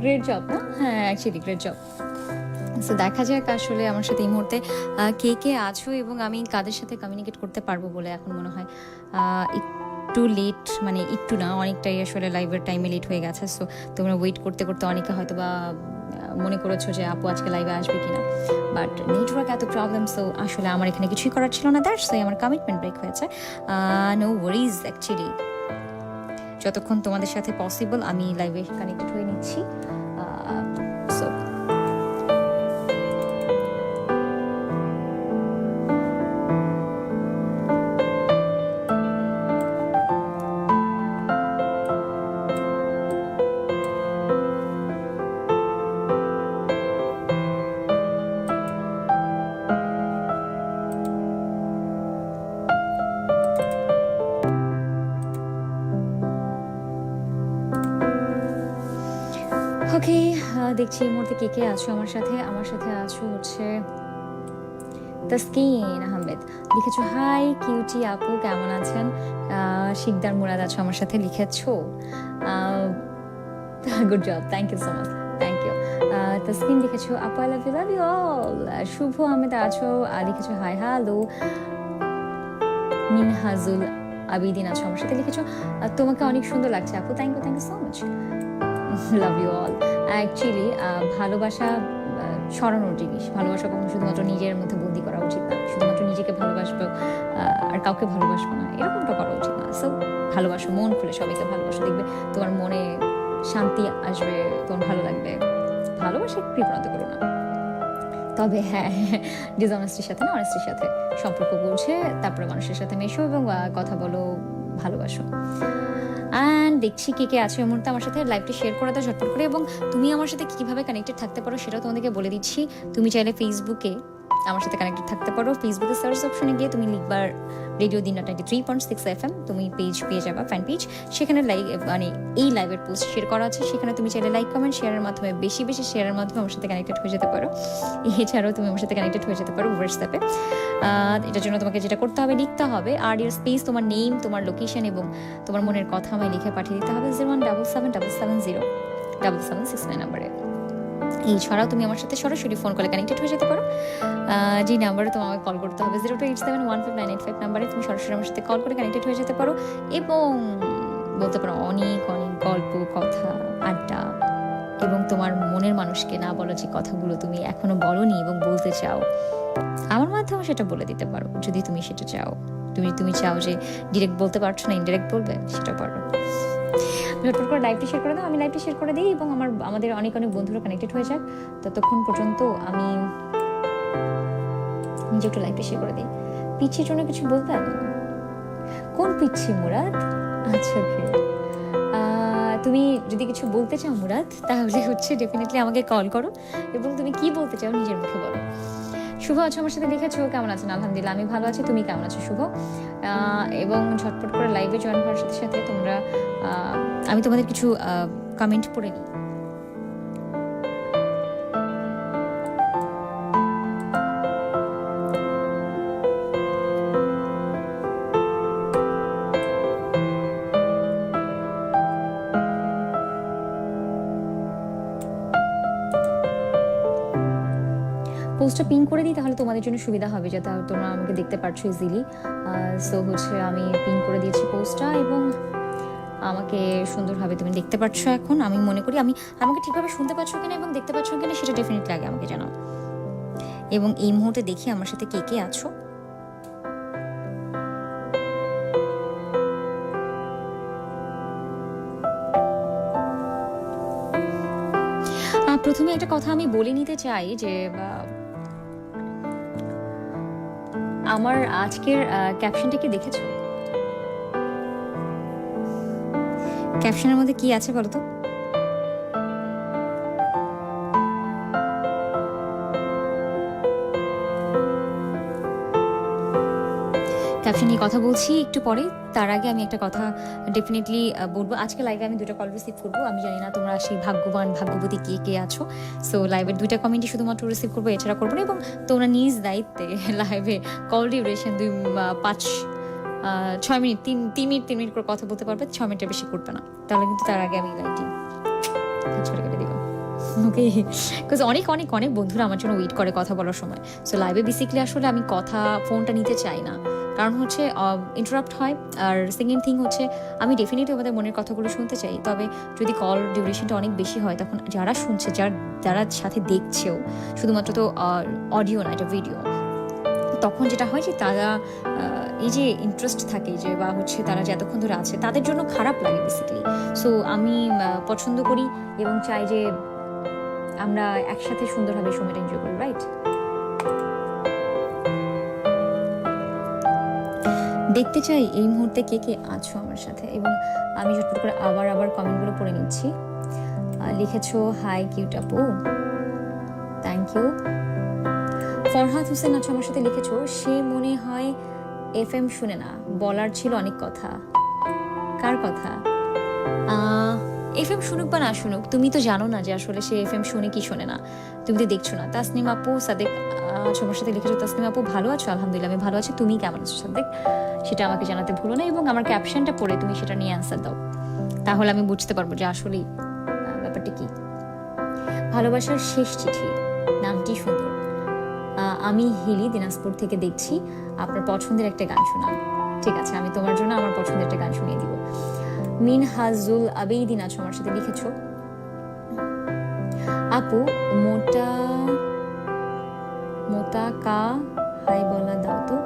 Great job না? হ্যাঁ, actually great job. So দেখা যাক আসলে আমার সাথে এই মুহূর্তে কে কে আছো এবং আমি কাদের সাথে কমিউনিকেট করতে পারবো বলে এখন মনে হয়। একটু লেট, মানে একটু না, অনেকটাই আসলে লাইভের টাইমে লেট হয়ে গেছে। সো তোমরা ওয়েট করতে করতে অনেকে হয়তো বা মনে করেছো যে আপু আজকে লাইভে আসবে কিনা, বাট নেটওয়ার্ক এত প্রবলেম, সো আসলে আমার এখানে কিছুই করার ছিল না, দ্যাটস ওয়াই আমার কমিটমেন্ট ব্রেক হয়েছে। নো ওয়ারিজ, অ্যাকচুয়ালি যতক্ষণ তোমাদের সাথে পসিবল আমি লাইভে কানেক্টেড হয়ে নিচ্ছি। সো ওকে, দেখছি এই মুহূর্তে কে কে আছো আমার সাথে। আমার সাথে আছো হচ্ছে তাসকিন আহমেদ, লিখেছো হাই কিউটি আপু, কেমন আছেন? শিকদার মুরাদ আছো আমার সাথে, লিখেছো good job, thank you so much, thank you. Taskin লিখেছো আপু I love you all. Shuvo Ahmed আছো, লিখেছো হাই হ্যালো। মিনহাজুল আবিদিন আছো আমার সাথে, লিখেছো তোমাকে অনেক সুন্দর লাগছে আপু, thank you so much, love you all. Actually ভালোবাসা ছড়ানোর জিনিস, ভালোবাসা কখনো শুধুমাত্র নিজের মধ্যে বন্দি করা উচিত না, শুধুমাত্র নিজেকে ভালোবাসবো আর কাউকে ভালোবাসবো না, এরকমটা করা উচিত না। সো ভালোবাসো, মন খুলে সবাইকে ভালোবাসো, দেখবে তোমার মনে শান্তি আসবে, তোমার ভালো লাগবে। ভালোবাসা কৃপণতা করো না, তবে হ্যাঁ, ডিসঅনেস্টির সাথে না, অনেস্টির সাথে সম্পর্ক করছে, তারপরে মানুষের সাথে মেশো এবং কথা বলো, ভালোবাসো। অ্যান্ড দেখছি কে কে আছে এই মুহূর্তে আমার সাথে, লাইভটি শেয়ার করে দাও ঝটপট করে। এবং তুমি আমার সাথে কীভাবে কানেক্টেড থাকতে পারো সেটাও তোমাদেরকে বলে দিচ্ছি। তুমি চাইলে ফেসবুকে আমার সাথে কানেক্টেড থাকতে পারো। ফেসবুকে সার্চ অপশনে গিয়ে তুমি লিখবার রেডিও দিনা 93.6 FM, তুমি পেজ পেয়ে যাবা, ফ্যান পেজ। সেখানে মানে এই লাইভের পোস্ট শেয়ার করা আছে, সেখানে তুমি চাইলে লাইক কমেন্ট শেয়ারের মাধ্যমে, বেশি বেশি শেয়ারের মাধ্যমে আমার সাথে কানেক্টেড হয়ে যেতে পারো। এছাড়াও তুমি আমার সাথে কানেক্টেড হয়ে যেতে পারো হোয়াটসঅ্যাপে। এটার জন্য তোমাকে যেটা করতে হবে, লিখতে হবে আর ইউর স্পেস, তোমার নেম, তোমার লোকেশন এবং তোমার মনের কথা আমায় লিখে পাঠিয়ে দিতে হবে 0177770769 নাম্বারে। এছাড়াও তুমি আমার সাথে সরাসরি ফোন কলে কানেক্টেড হয়ে যেতে পারো। যে নাম্বারে তোমাকে কল করতে হবে 02871595 নাম্বারে তুমি সরাসরি আমার সাথে কল করে কানেক্টেড হয়ে যেতে পারো এবং বলতে পারো অনেক অনেক গল্প, কথা, আড্ডা এবং তোমার মনের মানুষকে না বলা যে কথাগুলো তুমি এখনো বলোনি এবং বলতে চাও, আমার মাধ্যমে সেটা বলে দিতে পারো যদি তুমি সেটা চাও। তুমি চাও যে ডিরেক্ট বলতে পারছো না, ইনডিরেক্ট বলবে, সেটা পারো। ঝটপট করে লাইভটি শেয়ার করে দাও, আমি লাইভটি শেয়ার করে দিই এবং আমাদের অনেক অনেক বন্ধুরা কানেক্টেড হয়ে যাক। ততক্ষণ পর্যন্ত আমি নিজে একটু লাইভটি শেয়ার করে দিই। পিচ্ছির জন্য কিছু বলবেন? কোন পিচ্ছি মুরাদ? আচ্ছা, ওকে। তুমি যদি কিছু বলতে চাও মুরাদ, তাহলে হচ্ছে ডেফিনেটলি আমাকে কল করো এবং তুমি কি বলতে চাও নিজের মুখে বলো। শুভ আছো আমার সাথে, লিখেছো কেমন আছেন? আলহামদুলিল্লাহ আমি ভালো আছি, তুমি কেমন আছো শুভ? এবং ঝটপট করে লাইভে জয়েন করার সাথে সাথে তোমরা আমি তোমাদের কিছু কমেন্ট পড়ে নিই। পোস্টটা পিন করে দিই, তাহলে তোমাদের জন্য সুবিধা হবে, যাতে তোমরা আমাকে দেখতে পারছো ইজিলি। সো হচ্ছে আমি পিন করে দিয়েছি পোস্টটা এবং আমাকে সুন্দরভাবে তুমি দেখতে পাচ্ছ এখন। আমি মনে করি আমাকে ঠিকভাবে শুনতে পাচ্ছ কিনা এবং দেখতে পাচ্ছ কিনা সেটা ডেফিনেটলি আগে আমাকে জানাও। এবং এই মুহূর্তে দেখি আমার সাথে কে কে আছো। প্রথমে একটা কথা আমি বলে নিতে চাই যে আমার আজকের ক্যাপশনটা কি দেখেছো? ক্যাপশনের মধ্যে কি আছে বলো তো? ক্যাপশন নিয়ে কথা বলছি একটু পরে, তার আগে আমি একটা কথা ডেফিনেটলি বলবো। আজকে লাইভে আমি 2টা কল রিসিভ করবো, আমি জানি না তোমরা সেই ভাগ্যবান ভাগ্যবতী কে কে আছো। সো লাইভের 2টা কমেন্টই শুধুমাত্র রিসিভ করবো, এছাড়া করবো না। এবং তোমরা নিজ দায়িত্বে লাইভে কল ডিউরেশন 6 মিনিট 3 মিনিট করে কথা বলতে পারবে, 6 মিনিটের বেশি করবে না, তাহলে কিন্তু তার আগে আমি লাইভটি কেটে দিব। ওকে, বিকজ অনেক অনেক অনেক বন্ধুরা আমার জন্য ওয়েট করে কথা বলার সময়। সো লাইভে বেসিক্যালি আসলে আমি ফোনটা নিতে চাই না, কারণ হচ্ছে ইন্টারাপ্ট হয়। আর সেকেন্ড থিং হচ্ছে আমি ডেফিনেটলি আমাদের মনের কথাগুলো শুনতে চাই, তবে যদি কল ডিউরেশনটা অনেক বেশি হয় তখন যারা শুনছে, যারা সাথে দেখছেও, শুধুমাত্র তো অডিও না, এটা ভিডিও, তখন যেটা হয় যে তারা এই যে ইন্টারেস্ট থাকে যে বা হচ্ছে তারা যে এতক্ষণ ধরে আছে তাদের জন্য খারাপ লাগে বেসিক্যালি। সো আমি পছন্দ করি এবং চাই যে আমরা একসাথে সুন্দরভাবে সময়টা এনজয় করি, রাইট? দেখতে চাই এই মুহূর্তে কে কে আছো আমার সাথে, এবং আমি ছোট্ট করে আবার কমেন্টগুলো পড়ে নিচ্ছি। লিখেছো হাই কিউট আপু, থ্যাংক ইউ। ফরহাদ হোসেন আছো আমার সাথে, লিখেছো সে মনে হয় FM শুনে না, বলার ছিল অনেক কথা। কার কথা? FM শুনুক বা না শুনুক, তুমি তো জানো না যে আসলে সে FM শুনে কি শোনে না, তুমি তো দেখছো না। তাসনিম আপু সাদেক আছো আমার সাথে, লিখেছো তাসনিম আপু ভালো আছো? আলহামদুলিল্লাহ আমি ভালো আছি, তুমি কেমন আছো সাদেক? সেটা আমাকে জানাতে ভুলো না, এবং আমার ক্যাপশনটা পড়ে তুমি সেটা নিয়ে অ্যান্সার দাও, তাহলে আমি বুঝতে পারবো যে আসলেই ব্যাপারটা কি। ভালোবাসার শেষ চিঠি, নামটি সুন্দর। আমি হিলি দিনাজপুর থেকে দেখছি, আপনার পছন্দের একটা গান শোনান। ঠিক আছে, আমি তোমার জন্য আমার পছন্দের একটা গান শুনিয়ে দিব। মিনহাজুল আবেইদিন আছো আমার সাথে, লিখেছো আপু মোটা কা হাই বলা দাও তো।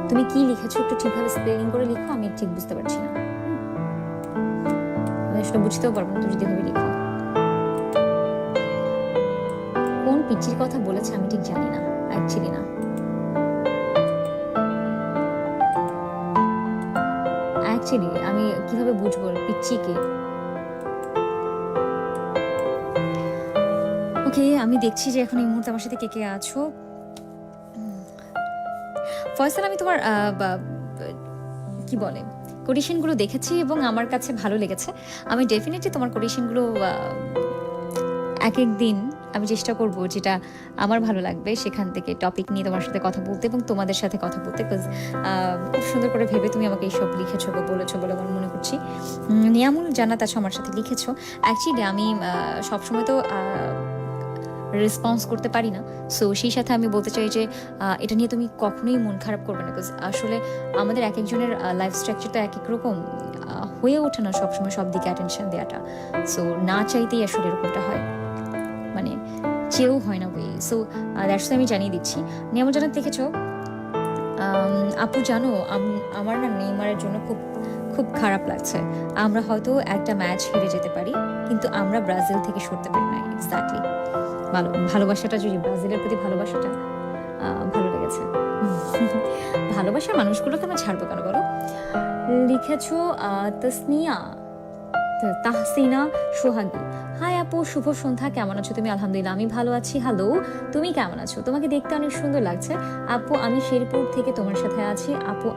তুমি কি লিখেছো একটু ঠিকভাবে স্পেলিং করে লিখো, আমি ঠিক বুঝতে পারছি না, আসলে বুঝতেও পারবো না তুমি যদি এভাবে লিখো। কোন পিচির কথা বলেছে আমি ঠিক জানি না, অ্যাকচুয়ালি না। অ্যাকচুয়ালি আমি কিভাবে বুঝবো পিচ্চিকে? ওকে, আমি দেখছি যে এখন এই মুহূর্তে আমার সাথে কে কে আছো। ফয়সাল, আমি তোমার কি বলে কোটেশনগুলো দেখেছি এবং আমার কাছে ভালো লেগেছে। আমি ডেফিনেটলি তোমার কোটেশনগুলো এক এক দিন আমি চেষ্টা করব যেটা আমার ভালো লাগবে সেখান থেকে টপিক নিয়ে তোমার সাথে কথা বলতে এবং তোমাদের সাথে কথা বলতে, বিকজ খুব সুন্দর করে ভেবে তুমি আমাকে এইসব লিখেছো বা বলেছো বলে আমার মনে করছি। নিয়ামুল জান্নাত আছো আমার সাথে, লিখেছো অ্যাকচুয়ালি আমি সবসময় তো রেসপন্স করতে পারি না, সো সেই সাথে আমি বলতে চাই যে এটা নিয়ে তুমি কখনোই মন খারাপ করবে না, বিকজ আসলে আমাদের এক একজনের লাইফ স্ট্রাকচার তো এক এক রকম, হয়ে ওঠে না সবসময় সব দিকে অ্যাটেনশন দেওয়াটা। সো না চাইতেই আসলে এরকমটা হয়, মানে চেয়েও হয় না বই। সো দ্যাটস আমি জানিয়ে দিচ্ছি। নিয়ামুল জান্নাত লিখেছো আপু জানো আমার না নেইমারের জন্য খুব খুব খারাপ লাগছে। আমরা হয়তো একটা ম্যাচ হেরে যেতে পারি, কিন্তু আমরা ব্রাজিল থেকে সরতে পারি না। এক্স্যাক্টলি, ভালোবাসাটা যদি ব্রাজিলের প্রতি ভালোবাসাটা ভালো লেগেছে। ভালোবাসার মানুষগুলোকে আমরা ছাড়বো কেন বলো? লিখেছো তাহসিনা সোহাগী, হাই আপু শুভ সন্ধ্যা, কেমন আছো তুমি? আলহামদুলিল্লাহ আমি ভালো আছি। হ্যালো, তুমি কেমন আছো? তোমাকে দেখতে অনেক সুন্দর লাগছে আপু, আমি শেরপুর থেকে তোমার সাথে আছি আপু।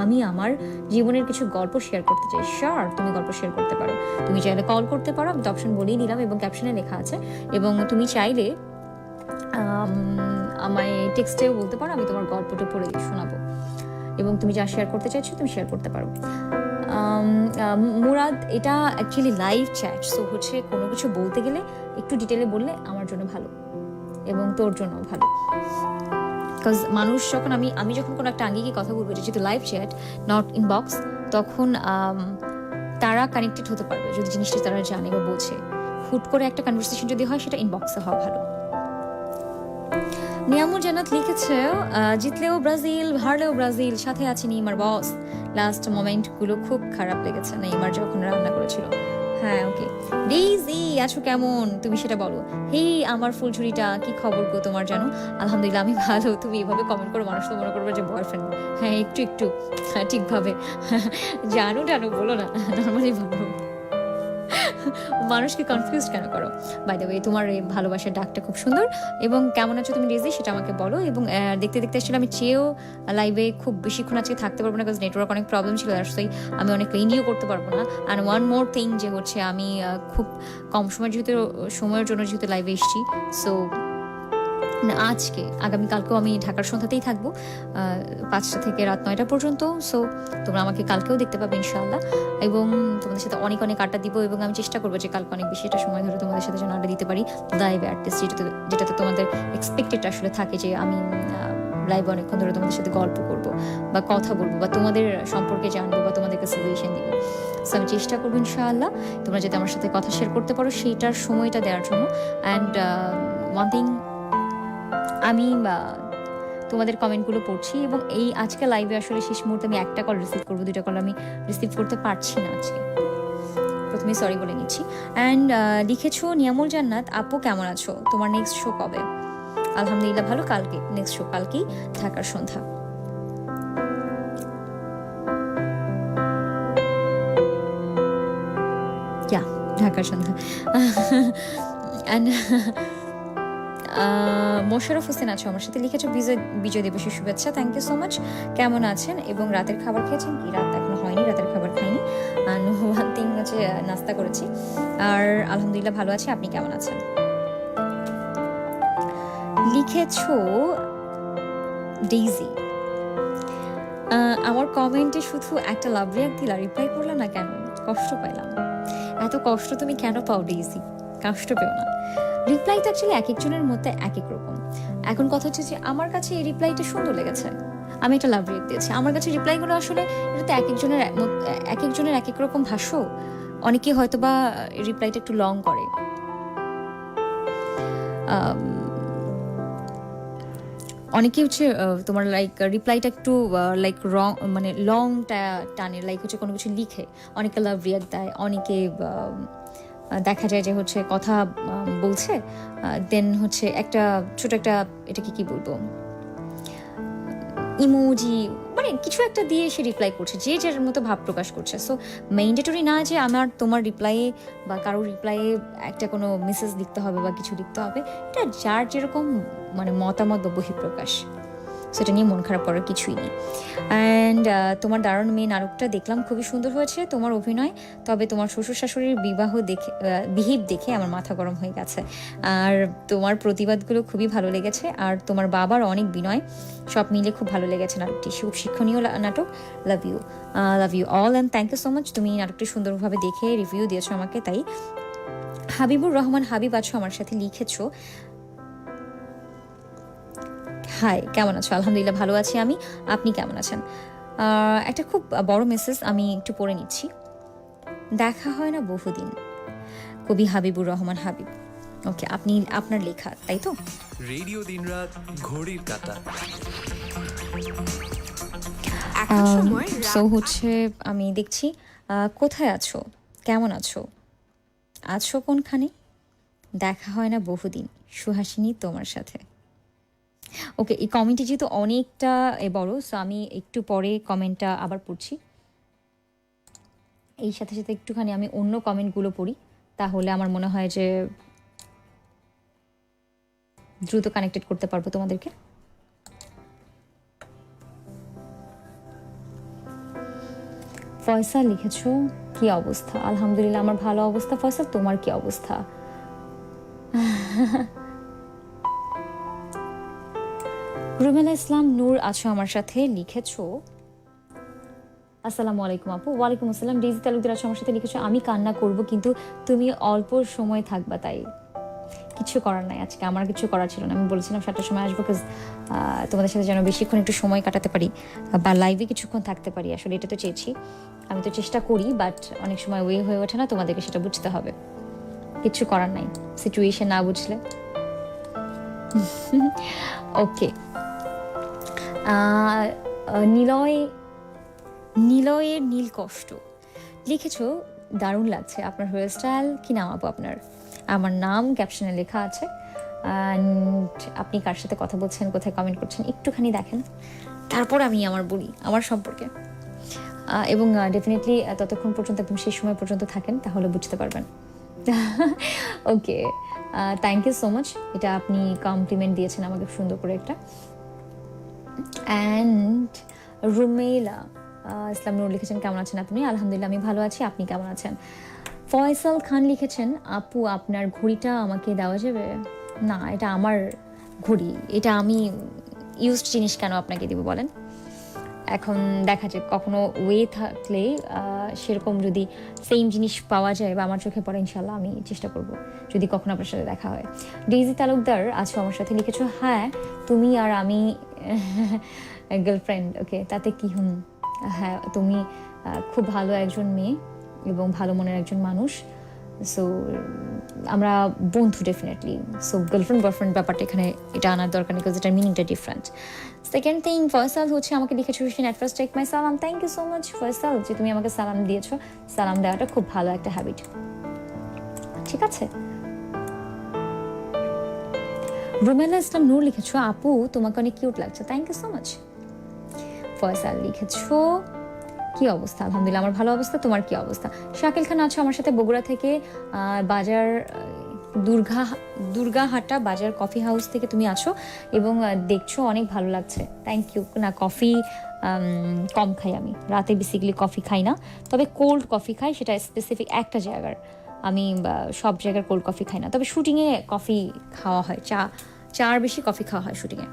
আমি আমার জীবনের কিছু গল্প শেয়ার করতে চাই। শিওর, তুমি গল্প শেয়ার করতে পারো, তুমি চাইলে কল করতে পারো, আমি অপশন বলেই দিলাম এবং ক্যাপশনে লেখা আছে, এবং তুমি চাইলে আমায় টেক্সটেও বলতে পারো, আমি তোমার গল্পটা পড়ে শোনাবো, এবং তুমি যা শেয়ার করতে চাইছো তুমি শেয়ার করতে পারো। মুরাদ, এটা অ্যাকচুয়ালি লাইভ চ্যাট, সো হচ্ছে কোনো কিছু বলতে গেলে একটু ডিটেলে বললে আমার জন্য ভালো এবং তোর জন্য ভালো, বিকজ মানুষ যখন আমি যখন কোনো একটা আঙ্গিকে কথা বলবো যেহেতু লাইভ চ্যাট নট ইনবক্স, তখন তারা কানেক্টেড হতে পারবে যদি জিনিসটা তারা জানে বা বোঝে। হুট করে একটা কনভারসেশন যদি হয় সেটা ইনবক্সে হওয়া ভালো। নিয়ামুল জান্নাত লিখেছে জিতলেও ব্রাজিল হারলেও ব্রাজিল, সাথে আছে নেইমার বস। লাস্ট মোমেন্টগুলো খুব খারাপ লেগেছে নেইমার যখন রান্না করেছিল। হ্যাঁ ওকে। ডেইজি আছো কেমন, তুমি সেটা বলো। হেই আমার ফুলঝুরিটা, কি খবর গো তোমার? জানো আলহামদুলিল্লাহ আমি ভালো। তুমি এভাবে কমেন্ট করো মানুষ তো মনে করবে যে বয়ফ্রেন্ড। হ্যাঁ একটু হ্যাঁ ঠিকভাবে জানো বলো না, নর্মালি বলো, মানুষকে কনফিউজ কেন করো? বাই দ্য ওয়ে তোমার এই ভালোবাসার ডাকটা খুব সুন্দর, এবং কেমন আছো তুমি ডেজি সেটা আমাকে বলো। এবং দেখতে আসলে আমি চেয়েও লাইভে খুব বেশিক্ষণ আজকে থাকতে পারবো না, বিকজ নেটওয়ার্ক অনেক প্রবলেম ছিল, তাই আমি অনেক লেন্ডিও করতে পারবো না। অ্যান্ড ওয়ান মোর থিং যে হচ্ছে আমি খুব কম সময়ের জন্য যেহেতু লাইভে এসেছি, সো না, আজকে আগামীকালকেও আমি ঢাকার সন্ধ্যাতেই থাকবো 5টা থেকে রাত 9টা পর্যন্ত। সো তোমরা আমাকে কালকেও দেখতে পাবে ইনশাআল্লাহ, এবং তোমাদের সাথে অনেক অনেক আড্ডা দিব, এবং আমি চেষ্টা করবো যে কালকে অনেক বেশি একটা সময় ধরে তোমাদের সাথে যেন আড্ডা দিতে পারি লাইভে অ্যাটলিস্ট, যেটাতে তোমাদের এক্সপেক্টেড আসলে থাকে যে আমি লাইভে অনেকক্ষণ ধরে তোমাদের সাথে গল্প করব বা কথা বলবো বা তোমাদের সম্পর্কে জানবো বা তোমাদেরকে সলিউশন দিব। সো আমি চেষ্টা করবো ইনশাআল্লাহ তোমরা যাতে আমার সাথে কথা শেয়ার করতে পারো সেইটার সময়টা দেওয়ার জন্য। অ্যান্ড ওয়ান থিং, আমি তোমাদের কমেন্টগুলো পড়ছি, এবং এই আজকে লাইভে আসলে শেষ মুহূর্তে আমি একটা কল রিসিভ করবো, 2টা কল আমি রিসিভ করতে পারছি না আজকে, প্রথমেই সরি বলে নিচ্ছি। অ্যান্ড লিখেছো নিয়ামুল জান্নাত, আপু কেমন আছো, তোমার নেক্সট শো কবে? আলহামদুলিল্লাহ ভালো, কালকে নেক্সট শো, কালকেই ঢাকার সন্ধ্যা। ঢাকার সন্ধ্যা। অ্যান্ড মোশারফ হোসেন আছো আমার সাথে, লিখেছো বিজয় দিবসের শুভেচ্ছা, থ্যাংক ইউ সো মাচ। কেমন আছেন এবং রাতের খাবার খেয়েছেন কি? রাত এখনো হয়নি, রাতের খাবার খাইনি, ওয়ান থিং হচ্ছে নাস্তা করেছি। আর আলহামদুলিল্লাহ ভালো আছি, আপনি কেমন আছেন? লিখেছো ডেইজি, আমার কমেন্টে শুধু একটা লাভ রিয়াক্ট দিলা, রিপ্লাই করলা না কেন? কষ্ট পাইলাম। এত কষ্ট তুমি কেন পাও ডেইজি? কষ্ট পেও না। রিপ্লাই তো অ্যাকচুয়ালি এক একজনের মধ্যে এক এক রকম। এখন কথা হচ্ছে যে আমার কাছে এই রিপ্লাইটা সুন্দর লেগেছে, আমি একটা লাভ রিয়েক্ট দিয়েছি। আমার কাছে রিপ্লাইগুলো আসলে এটাতে এক একজনের এক এক রকম ভাষ্য। অনেকে হয়তো বা রিপ্লাইটা একটু লং করে, অনেকে হচ্ছে তোমার লাইক রিপ্লাইটা একটু লাইক রং, মানে লং টানে, লাইক হচ্ছে কোনো কিছু লিখে। অনেকে লাভ রিয়াক্ট দেয়, অনেকে দেখা যায় যে হচ্ছে কথা বলছে, দেন হচ্ছে একটা ছোট একটা, এটাকে কি বলবো, ইমোজি মানে কিছু একটা দিয়ে সে রিপ্লাই করছে, যে যার মতো ভাব প্রকাশ করছে। সো ম্যান্ডেটরি না যে আমার তোমার রিপ্লাইয়ে বা কারোর রিপ্লাইয়ে একটা কোনো মেসেজ লিখতে হবে বা কিছু লিখতে হবে, এটা যার যেরকম মানে মতামত বা বহিঃপ্রকাশ, সেটা নিয়ে মন খারাপ করার কিছুই নেই। অ্যান্ড তোমার দারুণ মেয়ে নাটকটা দেখলাম, খুবই সুন্দর হয়েছে তোমার অভিনয়, তবে তোমার শ্বশুর শাশুড়ির বিহেভ দেখে আমার মাথা গরম হয়ে গেছে। আর তোমার প্রতিবাদগুলো খুবই ভালো লেগেছে, আর তোমার বাবার অনেক বিনয়, সব মিলে খুব ভালো লেগেছে নাটকটি, খুব শিক্ষণীয় নাটক। Love you all and thank you so much. তুমি নাটকটি সুন্দরভাবে দেখে রিভিউ দিয়েছো আমাকে, তাই। হাবিবুর রহমান হাবিব আছো আমার সাথে, লিখেছো হাই, কেমন আছো? আলহামদুলিল্লাহ ভালো আছি আমি, আপনি কেমন আছেন? একটা খুব বড় মেসেজ আমি একটু পড়ে নিচ্ছি। দেখা হয় না বহুদিন, কবি হাবিবুর রহমান হাবিব। ওকে, আপনি আপনার লেখা, তাই তো? রেডিও দিনরাত ঘড়ির কাঁটা। সো হচ্ছে আমি দেখছি, কোথায় আছো, কেমন আছো, আছো কোনখানে, দেখা হয় না বহুদিন, সুহাসিনী তোমার সাথে। ওকে, এই কমেন্টটি যেহেতু অনেকটা বড়, সো আমি একটু পরে কমেন্টটা আবার পড়ছি। এই সাথে সাথে একটুখানি আমি অন্য কমেন্টগুলো পড়ি, তাহলে আমার মনে হয় যে দ্রুত কানেক্টেড করতে পারবো তোমাদেরকে। ফয়সাল লিখেছো, কি অবস্থা? আলহামদুলিল্লাহ আমার ভালো অবস্থা। ফয়সাল, তোমার কি অবস্থা? রুমেলা ইসলাম নূর আছো আমার সাথে, লিখেছো আসসালামু আলাইকুম আপু। ওয়ালাইকুম আসসালাম। ডেইজি তালুকদার আছো আমার সাথে, লিখেছো আমি কান্না করব কিন্তু তুমি অল্প সময় থাকবা, তাই কিছু করার নাই। আজকে আমার কিছু করার ছিল না, আমি বলেছিলাম 7টার সময় আসবো, বিকজ তোমাদের সাথে যেন বেশিক্ষণ একটু সময় কাটাতে পারি বা লাইভে কিছুক্ষণ থাকতে পারি। আসলে এটা তো চেয়েছি, আমি তো চেষ্টা করি, বাট অনেক সময় ওয়ে হয়ে ওঠে না, তোমাদেরকে সেটা বুঝতে হবে। কিছু করার নাই, সিচুয়েশন না বুঝলে। ওকে, নিলয়ের নীল কষ্ট লিখেছো, দারুণ লাগছে আপনার হেয়ার স্টাইল। কি নাম আপু আপনার? আমার নাম ক্যাপশনে লেখা আছে। অ্যান্ড আপনি কার সাথে কথা বলছেন, কোথায় কমেন্ট করছেন একটুখানি দেখেন, তারপর আমি আমার বলি আমার সম্পর্কে। এবং ডেফিনেটলি ততক্ষণ পর্যন্ত একদম শেষ সময় পর্যন্ত থাকেন, তাহলে বুঝতে পারবেন। ওকে, থ্যাংক ইউ সো মাচ, এটা আপনি কমপ্লিমেন্ট দিয়েছেন আমাকে সুন্দর করে একটা। অ্যান্ড রুমেলা ইসলাম নূর লিখেছেন, কেমন আছেন আপনি? আলহামদুলিল্লাহ আমি ভালো আছি, আপনি কেমন আছেন? ফয়সাল খান লিখেছেন, আপু আপনার ঘড়িটা আমাকে দেওয়া যাবে? না, এটা আমার ঘড়ি, এটা আমি ইউজড জিনিস কেন আপনাকে দিব বলেন? এখন দেখা যাক, কখনো ওয়ে থাকলে সেরকম যদি সেম জিনিস পাওয়া যায় বা আমার চোখে পড়ে, ইনশাল্লাহ আমি চেষ্টা করব যদি কখনো আপনার সাথে দেখা হয়। ডেইজি তালুকদার আছো আমার সাথে, লিখেছো হ্যাঁ তুমি আর আমি গার্লফ্রেন্ড, ওকে তাতে কি হ্যাঁ তুমি খুব ভালো একজন মেয়ে এবং ভালো মনের একজন মানুষ, সো আমরা বন্ধু ডেফিনেটলি। সো গার্লফ্রেন্ড বয়ফ্রেন্ড ব্যাপারটা এখানে এটা আনার দরকার নেই, বিকজ এটার মিনিংটা ডিফারেন্ট। সেকেন্ড থিং, ফয়সাল হচ্ছে আমাকে লিখেছো অ্যাট ফার্স্ট টেক মাই সালাম। Thank you so much Faisal, যে তুমি আমাকে সালাম দিয়েছো। সালাম দেওয়াটা খুব ভালো একটা হ্যাবিট, ঠিক আছে। রুমেলা ইসলাম নূর লিখেছো আপু তোমাকে অনেক কিউট লাগছে। Thank you so much. Faisal লিখেছো কি অবস্থা? আলহামদুলিল্লাহ আমার ভালো অবস্থা, তোমার কি অবস্থা? শাকিল খান আছো আমার সাথে বগুড়া থেকে, বাজার দুর্গাহাটা বাজার কফি হাউস থেকে তুমি আছো এবং দেখছো, অনেক ভালো লাগছে। Thank you. না কফি কম খাই আমি, রাতে বেসিক্যালি কফি খাই না, তবে কোল্ড কফি খাই, সেটা স্পেসিফিক একটা জায়গার। আমি সব জায়গার কোল্ড কফি খাই না, তবে শুটিংয়ে কফি খাওয়া হয়, চার বেশি কফি খাওয়া হয় শুটিংয়ে।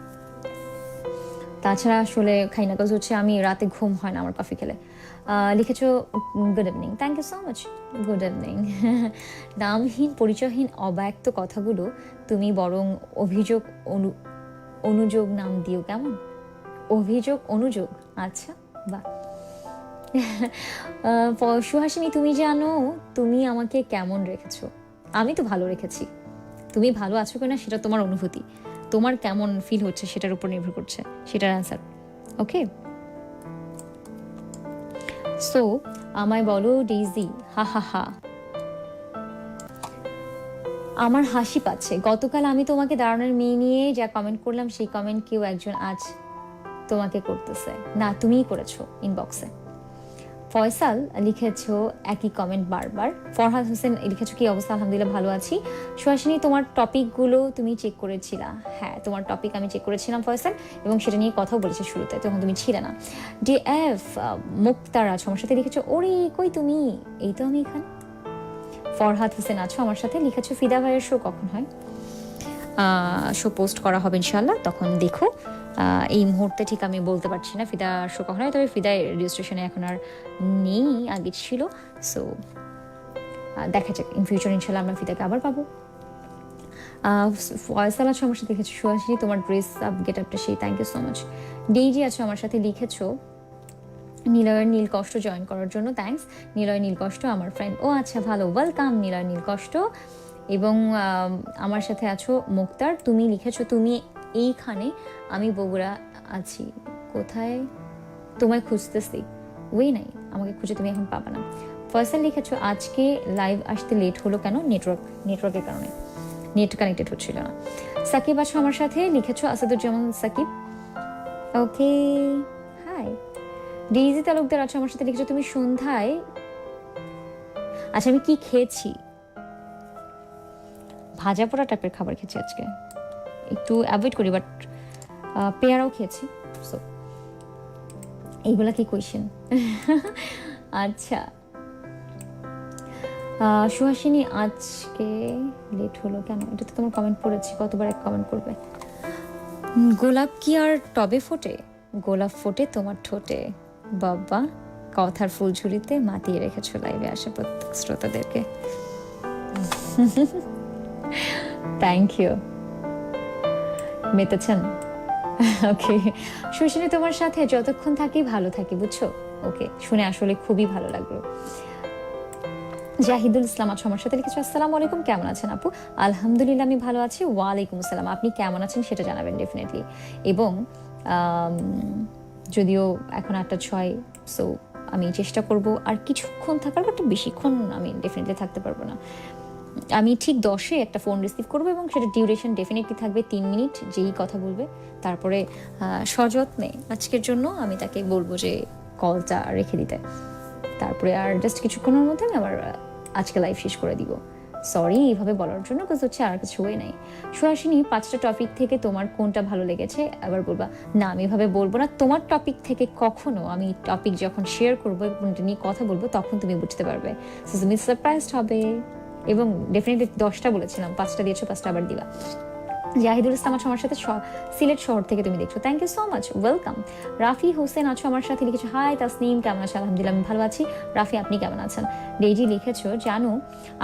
তাছাড়া আসলে খাই না, কাজ হচ্ছে আমি রাতে ঘুম হয় না আমার কফি খেলে। লিখেছো good evening. Thank you so much. Good evening. নামহীন পরিচয়হীন অব্যক্ত কথাগুলো তুমি বরং অভিযোগ অনুযোগ নাম দিও, কেমন? অভিযোগ অনুযোগ, আচ্ছা বাহ। সুহাসিনী তুমি জানো তুমি আমাকে কেমন রেখেছো? আমি তো ভালো রেখেছি, তুমি ভালো আছো কিনা সেটা তোমার অনুভূতি, তোমার কেমন ফিল হচ্ছে সেটার উপর নির্ভর করছে, সেটার অ্যান্সার। ওকে, সো আমায় বলো ডেইজি, হা হা হা। আমার হাসি পাচ্ছে, গতকাল আমি তোমাকে দাঁড়ানোর মেয়ে নিয়ে যা কমেন্ট করলাম সেই কমেন্ট কেউ একজন আজ তোমাকে করতেছে, না তুমিই করেছো ইনবক্সে। ফয়সাল লিখেছো একই কমেন্ট বারবার। ফরহাদ হোসেন লিখেছো কি অবস্থা? আলহামদুলিল্লাহ ভালো আছি। সুহাসিনী তোমার টপিকগুলো তুমি চেক করেছিলা? হ্যাঁ তোমার টপিক আমি চেক করেছিলাম ফয়সাল, এবং সেটা নিয়ে কথাও বলেছি শুরুতে, তখন তুমি ছিলে না। DF মুক্তার আছো আমার সাথে, লিখেছো ওরে কই তুমি? এই তো আমি এখানে। ফরহাদ হোসেন আছো আমার সাথে, লিখেছো ফিদা ভাইয়ের শো কখন হয়? শো পোস্ট করা হবে ইনশাল্লাহ, তখন দেখো। এই মুহূর্তে ঠিক আমি বলতে পারছি না ফিদা শো কখন হয়, তবে ফিদা রেজিস্ট্রেশনে এখন আর নেই, আগে ছিল। সো দেখা যাক, ইন ফিউচার ইনশাল্লাহ আমরা ফিদাকে আবার পাবো। ফয়সাল আছো আমার সাথে, লিখেছো সুহাসিনী তোমার ড্রেস আপ গেট আপটা সেই, thank you so much. Daisy আছো আমার সাথে, লিখেছো নিলয়ের নীল কষ্ট জয়েন করার জন্য থ্যাংকস। নিলয় নীল কষ্ট আমার ফ্রেন্ড, ও আচ্ছা ভালো, ওয়েলকাম নিলয় নীল কষ্ট। এবং আমার সাথে আছো মুক্তার, তুমি লিখেছো তুমি এইখানে, আমি বগুড়া আছি, কোথায় তোমায় খুঁজতেছি, ওই নাই, আমাকে খুঁজে তুমি এখন পাবা না। ফয়সাল লিখেছো আজকে লাইভ আসতে লেট হলো কেন? নেটওয়ার্কের কারণে, নেট কানেক্টেড হচ্ছিল না। সাকিব আছো আমার সাথে, লিখেছো আসাদুজ্জামান সাকিব, ওকে হাই। ডেইজি তালুকদার আছো আমার সাথে, লিখেছো তুমি সন্ধ্যায়, আচ্ছা আমি কি খেয়েছি? ভাজা পোড়া টাইপের খাবার খেয়েছি আজকে, একটু অ্যাভয়েড করি, বাট পেয়ারাও খেয়েছি। সো এইগুলা কি কোয়েশ্চেন? আচ্ছা সুহাসিনী আজকে লেট হলো কেন? এটা তো তোমার কমেন্ট পড়েছি, কতবার এক কমেন্ট করবে। গোলাপ কি আর টবে ফোটে? গোলাপ ফোটে তোমার ঠোঁটে, বাবা কথার ফুলঝুরিতে মাতিয়ে রেখেছো লাইভে আসা প্রত্যেক শ্রোতাদেরকে। থ্যাংক ইউ, মেতেছেন। ওকে সুহাসিনী তোমার সাথে যতক্ষণ থাকি ভালো থাকি, বুঝছো? ওকে, শুনে আসলে খুবই ভালো লাগলো। জাহিদুল ইসলাম আছো আমার সাথে, লিখেছো আসসালামু আলাইকুম, কেমন আছেন আপু? আলহামদুলিল্লাহ আমি ভালো আছি। ওয়ালাইকুম আসসালাম, আপনি কেমন আছেন সেটা জানাবেন ডেফিনেটলি। এবং যদিও এখন 8:06, সো আমি চেষ্টা করব আর কিছুক্ষণ থাকার, বাট বেশিক্ষণ আমি ডেফিনেটলি থাকতে পারবো না। আমি ঠিক 10-এ একটা ফোন রিসিভ করবো এবং সেটা ডিউরেশন ডেফিনেটলি থাকবে 3 মিনিট, যেই কথা বলবে। তারপরে সযত্নে আজকের জন্য আমি তাকে বলবো যে কলটা রেখে দিতে, তারপরে আর জাস্ট কিছুক্ষণের মধ্যে আমি আবার আজকে লাইভ শেষ করে দিব। সরি এইভাবে বলার জন্য, কাজ হচ্ছে আর কিছু হয়ে নাই। সুহাসিনী 5টা টপিক থেকে তোমার কোনটা ভালো লেগেছে আবার বলবা? না আমি এভাবে বলবো না, তোমার টপিক থেকে কখনো আমি টপিক যখন শেয়ার করবো এবং নিয়ে কথা বলবো তখন তুমি বুঝতে পারবে, তুমি সারপ্রাইজড হবে। এবং ডেফিনেটলি 10টা বলেছিলাম, 5টা দিয়েছো, 5টা আবার দিবা। জাহিদুল ইসলাম আছো আমার সাথে, সিলেট শহর থেকে তুমি দেখছো, thank you so much, welcome. Rafi Hossain আছো আমার সাথে, লিখেছো হাই তাসনিম কেমন আছো? আলহামদুলিল্লাহ আমি ভালো আছি। রাফি আপনি কেমন আছেন? ডেইজি লিখেছো জানো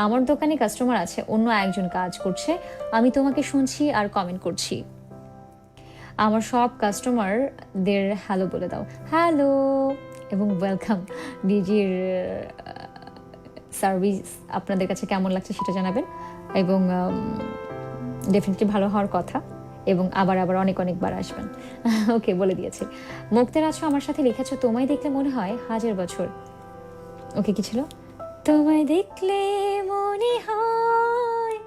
আমার দোকানে কাস্টমার আছে, অন্য একজন কাজ করছে, আমি তোমাকে শুনছি আর কমেন্ট করছি, আমার সব কাস্টমারদের হ্যালো বলে দাও। হ্যালো এবং ওয়েলকাম। ডিজির সার্ভিস আপনাদের কাছে কেমন লাগছে সেটা জানাবেন, এবং ডেফিনেটলি ভালো হওয়ার কথা, এবং আবার আবার অনেক অনেকবার আসবেন। ওকে বলে দিয়েছি। মুক্তের আছো আমার সাথে, লিখেছো তোমায় দেখলে মনে হয় হাজার বছর। ওকে কি ছিল? তোমায় দেখলে মনে হয়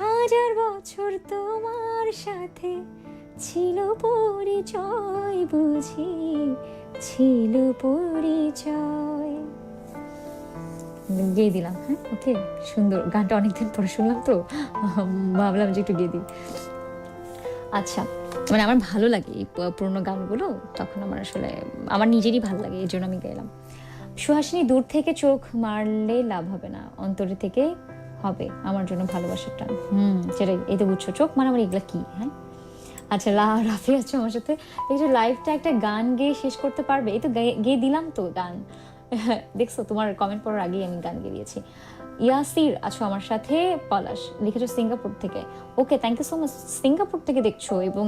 হাজার বছর তোমার সাথে ছিল পরিচয়, বুঝি ছিল পরিচয়। গেয়ে দিলাম। হ্যাঁ ওকে, সুন্দর গানটা অনেকদিন পরে শুনলাম তো ভাবলাম যে একটু গেয়ে দিই। আচ্ছা, মানে আমার ভালো লাগে এই পুরোনো গানগুলো, তখন আমার আসলে আমার নিজেরই ভালো লাগে, এই জন্য আমি গাইলাম। সুহাসিনী দূর থেকে চোখ মারলে লাভ হবে না, অন্তরে থেকে হবে আমার জন্য ভালোবাসার টান। সেটাই, এই তো বুঝছো, চোখ মারামারি এগুলা কি? হ্যাঁ আচ্ছা, রাফি আছো আমার সাথে, এই যে লাইভটা একটা গান গেয়ে শেষ করতে পারবে? এই তো গেয়ে দিলাম তো গান, দেখছো তোমার কমেন্ট পড়ার আগেই আমি গান গেয়ে দিয়েছি। ইয়াসির আছো আমার সাথে, পলাশ লিখেছো সিঙ্গাপুর থেকে। Okay thank you so much, Singapore থেকে দেখছো, এবং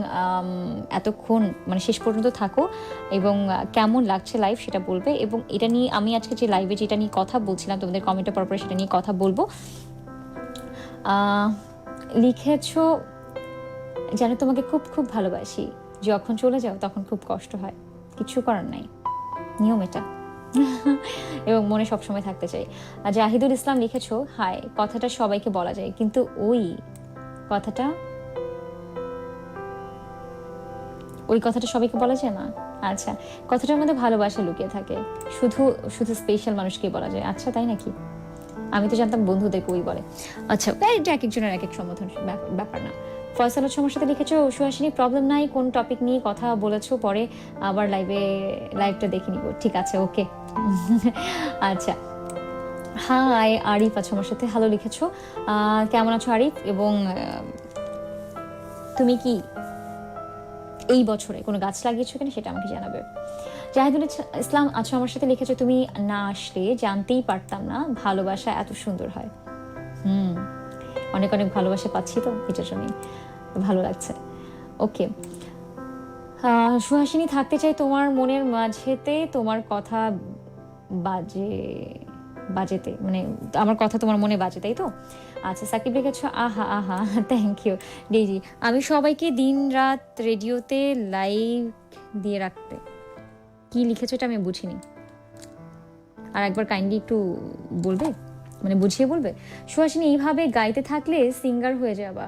এতক্ষণ মানে শেষ পর্যন্ত থাকো, এবং কেমন লাগছে লাইভ সেটা বলবে, এবং এটা নিয়ে আমি আজকে যে লাইভে যেটা নিয়ে কথা বলছিলাম তোমাদের কমেন্টে পরপর সেটা নিয়ে কথা বলবো। লিখেছো যেন তোমাকে খুব খুব ভালোবাসি, যখন চলে যাও তখন খুব কষ্ট হয়, কিছু করার নাই, নিয়ম এটা, এবং মনে সবসময় থাকতে চাই। আর জাহিদুল ইসলাম লিখেছো হাই, কথাটা সবাইকে বলা যায় কিন্তু ওই কথাটা সবাইকে বলা যায় না। আচ্ছা, কথাটার মধ্যে ভালোবাসা লুকিয়ে থাকে, শুধু শুধু স্পেশাল মানুষকে বলা যায়। আচ্ছা তাই নাকি? আমি তো জানতাম বন্ধুদেরকে ওই বলে। আচ্ছা এটা এক একজনের এক এক সম্বোধন, ব্যাপার না। ফয়সাল আমার সাথে লিখেছো সুহাসিনী প্রবলেম নাই, কোন টপিক নিয়ে কথা বলেছো পরে আবার লাইভটা দেখে নিব। ঠিক আছে ওকে। আচ্ছা হাই, আরিফ আছো আমার সাথে, হ্যালো লিখেছো, কেমন আছো আরিফ? এবং তুমি কি এই বছরে কোনো গাছ লাগিয়েছো কিনা সেটা আমাকে জানাবে। জাহিদুল ইসলাম আছো আমার সাথে, লিখেছো তুমি না আসলে জানতেই পারতাম না ভালোবাসা এত সুন্দর হয়। অনেক অনেক ভালোবাসা পাচ্ছি তো, এটার জন্যই ভালো লাগছে। ওকে, সুহাসিনী থাকতে চাই তোমার মনের মাঝেতে, তোমার কথা বাজেতে, মানে আমার কথা তোমার মনে বাজে, তাই তো? আচ্ছা সাকিব লিখেছো আহা আহা, থ্যাংক ইউ ডেইজি। আমি সবাইকে দিন রাত রেডিওতে লাইভ দিয়ে রাখতে, কি লিখেছো এটা আমি বুঝিনি, আর একবার কাইন্ডলি একটু বলবে, মানে বুঝিয়ে বলবে। সুহাসিনী এইভাবে গাইতে থাকলে সিঙ্গার হয়ে যাবা,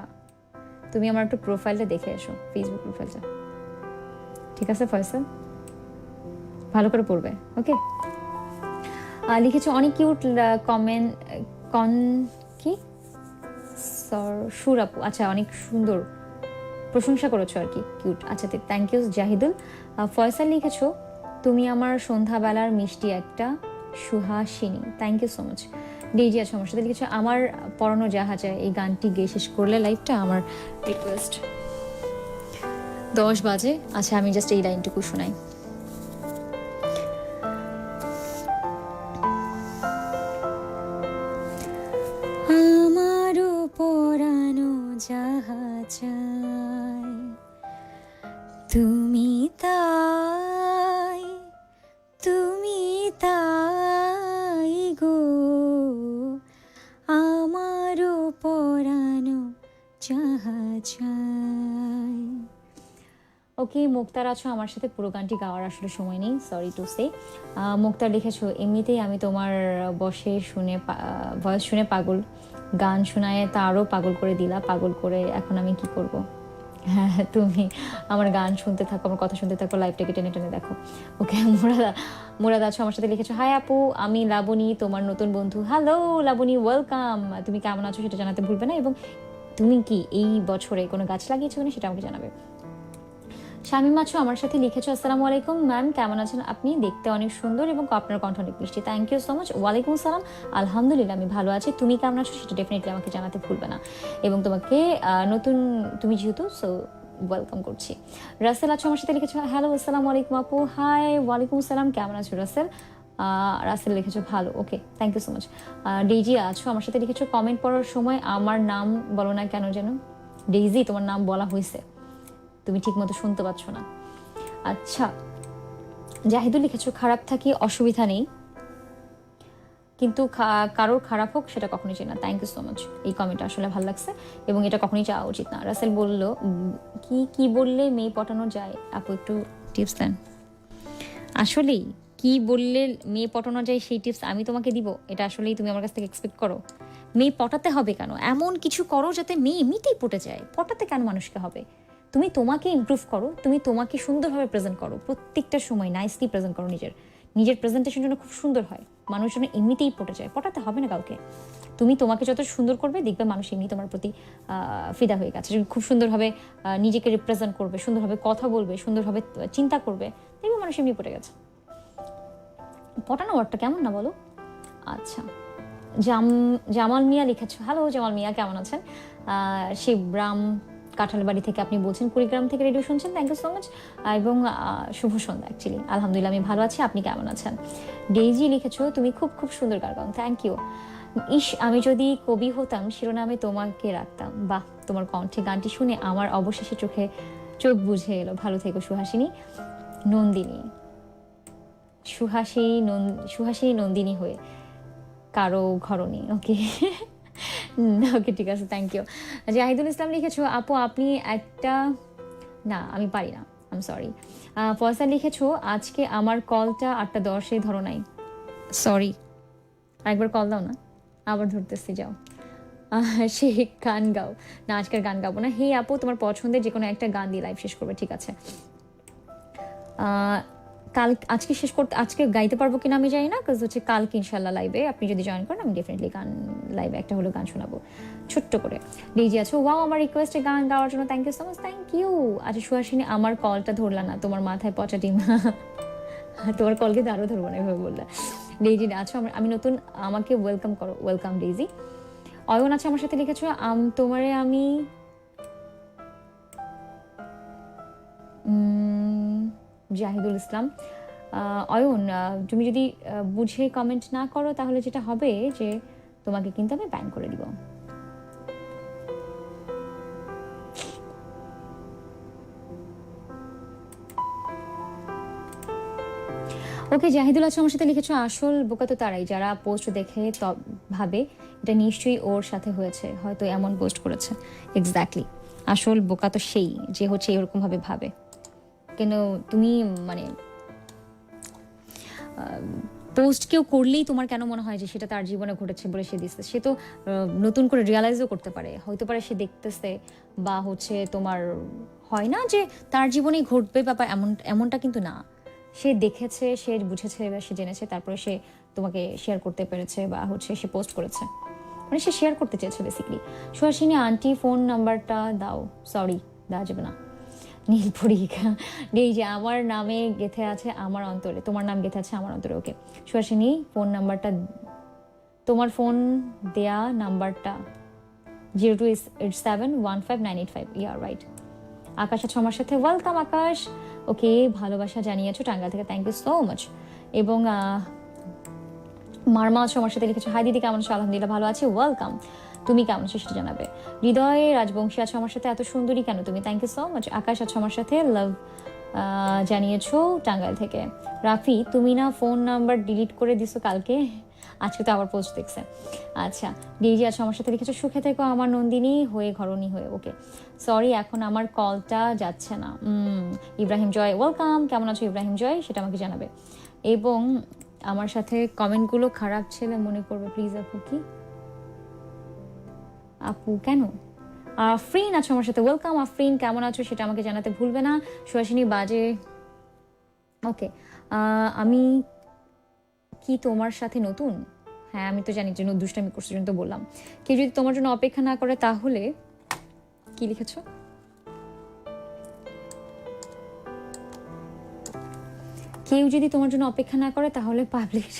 তুমি আমার একটু প্রোফাইলটা দেখে এসো, ফেসবুক প্রোফাইলটা। ঠিক আছে ফয়সাল, ভালো করে পড়বে। ওকে, লিখেছো অনেক কিউট কমেন্ট, কি সুরাপু, আচ্ছা অনেক সুন্দর প্রশংসা করেছো আর কি, কিউট। আচ্ছা থ্যাংক ইউ জাহিদুল। ফয়সাল লিখেছো তুমি আমার সন্ধ্যাবেলার মিষ্টি একটা Suhasini, thank you so much. Daisy আছো আমার সাথে, লিখেছো আমার পড়ানো জাহাজে, এই গানটি গেয়ে শেষ করলে লাইভটা, আমার রিকোয়েস্ট। 10 বাজে, আচ্ছা আমি জাস্ট এই লাইনটুকু শোনাই। আমারও পড়ানো জাহাজ, তুমি তাই গো, আমারও পড়ানো জাহাজ। ওকে, মুক্তার আছো আমার সাথে, পুরো গানটি গাওয়ার আসলে সময় নেই, সরি টু সে। মুক্তার লিখেছো এমনিতেই আমি তোমার ভয়েস শুনে পাগল, গান শোনায় তা আরও পাগল করে দিলা, পাগল করে এখন আমি কি করব? হ্যাঁ তুমি আমার গান শুনতে থাকো, আমার কথা শুনতে থাকো, লাইভটাকে টেনে টেনে দেখো। ওকে, মুরাদ আছো আমার সাথে, লিখেছো হাই আপু, আমি লাবণী তোমার নতুন বন্ধু। Hello Labani, welcome. তুমি কেমন আছো সেটা জানাতে ভুলবে না, এবং তুমি কি এই বছরে কোনো গাছ লাগিয়েছো কিনা সেটা আমাকে জানাবে। শামীম আছো আমার সাথে লিখেছো, আসসালামু আলাইকুম ম্যাম, কেমন আছেন আপনি? দেখতে অনেক সুন্দর এবং আপনার কণ্ঠ অনেক মিষ্টি। Thank you so much. ওয়ালাইকুম সালাম, আলহামদুলিল্লাহ আমি ভালো আছি। তুমি কেমন আছো সেটা ডেফিনেটলি আমাকে জানাতে ভুলবে না। এবং তোমাকে নতুন, তুমি যেহেতু, সো ওয়েলকাম করছি। রাসেল আছো আমার সাথে লিখেছো, হ্যালো আসসালামু আলাইকুম আপু। হাই, ওয়ালাইকুম সালাম, কেমন আছো রাসেল? রাসেল লিখেছো ভালো, okay thank you so much. Daisy আছো আমার সাথে লিখেছো, কমেন্ট পড়ার সময় আমার নাম বলো না কেন যেন? ডেইজি, তোমার নাম বলা হয়েছে, তুমি ঠিক মতো শুনতে পাচ্ছ না। আচ্ছা, জাহিদুল লিখেছো, খারাপ থাকি অসুবিধা নেই, কিন্তু কারোর খারাপ হোক সেটা কখনোই চাই না। থ্যাংক ইউ সো মাচ, এই কমেন্টটা আসলে ভালো লাগছে এবং এটা কখনোই চাওয়া উচিত না। রাসেল বললো, কি কি বললে মেয়ে পটানো যায়? আপু একটু টিপস দেন। আসলেই কি বললে মেয়ে পটানো যায় সেই টিপস আমি তোমাকে দিব? এটা আসলেই তুমি আমার কাছ থেকে এক্সপেক্ট করো? মেয়ে পটাতে হবে কেন? এমন কিছু করো যাতে মেয়ে এমনিতেই পটে যায়। পটাতে কেন মানুষকে হবে? তুমি তোমাকে ইমপ্রুভ করো, তুমি তোমাকে সুন্দরভাবে প্রেজেন্ট করো, প্রত্যেকটা সময় নাইসলি প্রেজেন্ট করো, নিজের প্রেজেন্টেশন যেন খুব সুন্দর হয়, মানুষ যেন এমনিতেই পটে যায়। পটাতে হবে না কাউকে। তুমি তোমাকে যত সুন্দর করবে দেখবে মানুষ এমনি তোমার প্রতি ফিদা হয়ে গেছে। খুব সুন্দরভাবে নিজেকে রিপ্রেজেন্ট করবে, সুন্দরভাবে কথা বলবে, সুন্দরভাবে চিন্তা করবে, দেখবে মানুষ এমনি পটে গেছে। পটানো ওয়ার্ডটা কেমন না বলো? আচ্ছা, জামাল মিয়া লিখেছো, হ্যালো জামাল মিয়া, কেমন আছেন? শিবরাম কাঁঠালবাড়ি থেকে আপনি বলছেন, কুড়িগ্রাম থেকে রেডিও শুনছেন, থ্যাংক ইউ সো মাচ। এবং শুভ সন্ধ্যা। অ্যাকচুয়ালি আলহামদুলিল্লাহ আমি ভালো আছি, আপনি কেমন আছেন? ডেইজি লিখেছো, তুমি খুব খুব সুন্দর গান গাও, থ্যাংক ইউ। ইস, আমি যদি কবি হতাম শিরোনামে তোমাকে রাখতাম। বাহ, তোমার কণ্ঠে গানটি শুনে আমার অবশেষে চোখ বুঝে এলো। ভালো থেকো সুহাসিনী নন্দিনী। সুহাসিনী নন্দিনী হয়ে কারো ঘরণী, ওকে ওকে ঠিক আছে, থ্যাংক ইউ। জাহিদুল ইসলাম লিখেছো, আপু আপনি একটা, না আমি পারি না, আই এম সরি। ফয়সাল লিখেছো, আজকে আমার কলটা 8:10 ধরো নাই, সরি, একবার কল দাও না, আবার ধরতেছি, যাও। সে গান গাও না, আজকের গান গাবো না। হে আপু, তোমার পছন্দের যে কোনো একটা গান দিয়ে লাইভ শেষ করবে, ঠিক আছে? আজকে শেষ করতে, আজকে গাইতে পারবো কিনা আমি জানি না, কাজ হচ্ছে কালকে ইনশাল্লাহ লাইভে আপনি যদি জয়েন করেন আমি ডেফিনেটলি গান লাইভে একটা হলো গান শোনাবো ছোট্ট করে। ডিজি আছো, ওয়াও, আমার রিকোয়েস্টে গান গাওয়ার জন্য thank you so much, thank you. আচ্ছা সুহাসিনী, আমার কলটা ধরলা না, তোমার মাথায় পচা ডিম। তোমার কল কিন্তু আরও ধরবো না এভাবে বললে। ডেইজি আছো, আমি নতুন, আমাকে ওয়েলকাম করো। Welcome daisy. অয়ন আছে আমার সাথে লিখেছো, তোমারে আমি জাহিদুল ইসলাম। অয়ন, তুমি যদি বুঝে কমেন্ট না করো তাহলে যেটা হবে যে তোমাকে কিন্তু আমি ব্যান করে দিব। ওকে, জাহিদুল আছো আমার সাথে লিখেছো, আসল বোকা তো তারাই যারা পোস্ট দেখে ভাবে এটা নিশ্চয়ই ওর সাথে হয়েছে, হয়তো এমন পোস্ট করেছে। এক্স্যাক্টলি, আসল বোকা তো সেই যে হচ্ছে এরকম ভাবে ভাবে। কেন তুমি মানে পোস্ট কেউ করলেই তোমার কেন মনে হয় যে সেটা তার জীবনে ঘটেছে বলে সে দিচ্ছে? সে তো নতুন করে রিয়ালাইজও করতে পারে, হয়তো পারে সে দেখতেছে, বা হচ্ছে তোমার হয় না যে তার জীবনেই ঘটবে ব্যাপার, এমনটা কিন্তু না। সে দেখেছে, সে বুঝেছে, বা সে জেনেছে, তারপরে সে তোমাকে শেয়ার করতে পেরেছে, বা হচ্ছে সে পোস্ট করেছে, মানে সে শেয়ার করতে চেয়েছে বেসিক্যালি। সুহাসিনী আন্টি ফোন নাম্বারটা দাও। সরি, দেওয়া যাবে না। নীলপরীক্ষা নেই, যে আমার নামে গেথে আছে আমার অন্তরে, তোমার নাম গেথে আছে আমার অন্তরে। ওকে সুহাসিনী, ফোন নাম্বারটা, তোমার ফোন দেয়া নাম্বারটা 02871595, ইয়ার রাইট। আকাশ আছে আমার সাথে, ওয়েলকাম আকাশ। ওকে, ভালোবাসা জানিয়েছো টাঙ্গাইল থেকে, থ্যাংক ইউ সো মাচ। এবং মারমা আছো আমার সাথে লিখেছো, হাই দিদি কেমন আছো? আলহামদুলিল্লাহ ভালো আছি, ওয়েলকাম। তুমি কেমন আছো সেটা জানাবে। হৃদয়ে রাজবংশী আছো আমার সাথে, এত সুন্দরী কেন তুমি? Thank you so much. Akash আছো আমার সাথে, লাভ জানিয়েছো টাঙ্গাইল থেকে। রাফি, তুমি না ফোন নাম্বার ডিলিট করে দিছো কালকে, আজকে তো আবার পোস্ট দেখছে। আচ্ছা, ডিজি আছো আমার সাথে লিখেছো, সুখে থেকো আমার নন্দিনী হয়ে ঘরণী হয়ে। ওকে সরি, এখন আমার কলটা যাচ্ছে না। ইব্রাহিম জয়, ওয়েলকাম। কেমন আছো ইব্রাহিম জয় সেটা আমাকে জানাবে। এবং আমার সাথে কমেন্টগুলো খারাপ ছেলে মনে করবে প্লিজ। আপু কি আপু কেন? আফরিন আছো আমার সাথে, ওয়েলকাম আফরিন, কেমন আছো সেটা আমাকে জানাতে ভুলবে না। সুহাসিনী বাজে, ওকে। আমি কি তোমার সাথে নতুন? হ্যাঁ আমি তো জানি যে দুষ্টামি করছো, জন্য তো বললাম। কেউ যদি তোমার জন্য অপেক্ষা না করে তাহলে কি লিখেছো? কেউ যদি তোমার জন্য অপেক্ষা না করে তাহলে পাবলিক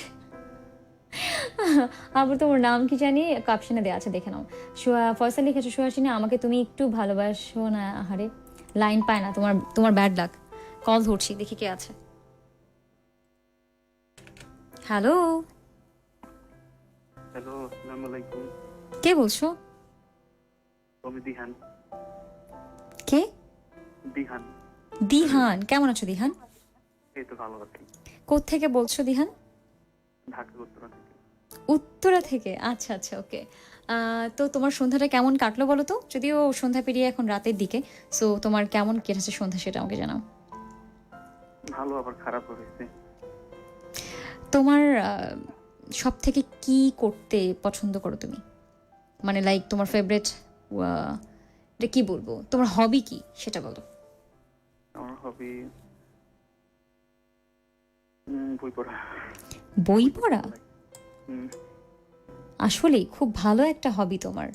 আবার তোমার নাম কি জানি ক্যাপশনে দেওয়া আছে, দেখে নাও। ফয়সাল লিখেছো, সুহাসিনী আমাকে তুমি একটু ভালোবাসো না। আহারে লাইন পায় না, তোমার তোমার ব্যাড লাক। কল ধরছি, দেখি কে আছে। হ্যালো, হ্যালো, আসসালামু আলাইকুম। কে বলছো? আমি দিহান। কে? দিহান। দিহান, কেমন আছো দিহান? এই তো ভালো আছি। কোত্থেকে বলছো দিহান? ঢাকা উত্তরা থেকে। উত্তরা থেকে, আচ্ছা আচ্ছা, ওকে। তো তোমার সন্ধ্যাটা কেমন কাটলো বলো তো? যদিও সন্ধ্যা পেরিয়ে এখন রাতের দিকে, সো তোমার কেমন কেটেছে সন্ধ্যা সেটা আমাকে জানাও। ভালো আবার খারাপ হয়েছে। তোমার সব থেকে কি করতে পছন্দ করো তুমি? মানে লাইক তোমার ফেভারিট, এটা কি বলবো, তোমার হবি কি সেটা বলো। আমার হবি বই পড়া। বই পড়া? হুম, আসলেই খুব ভালো একটা হবি তোমার।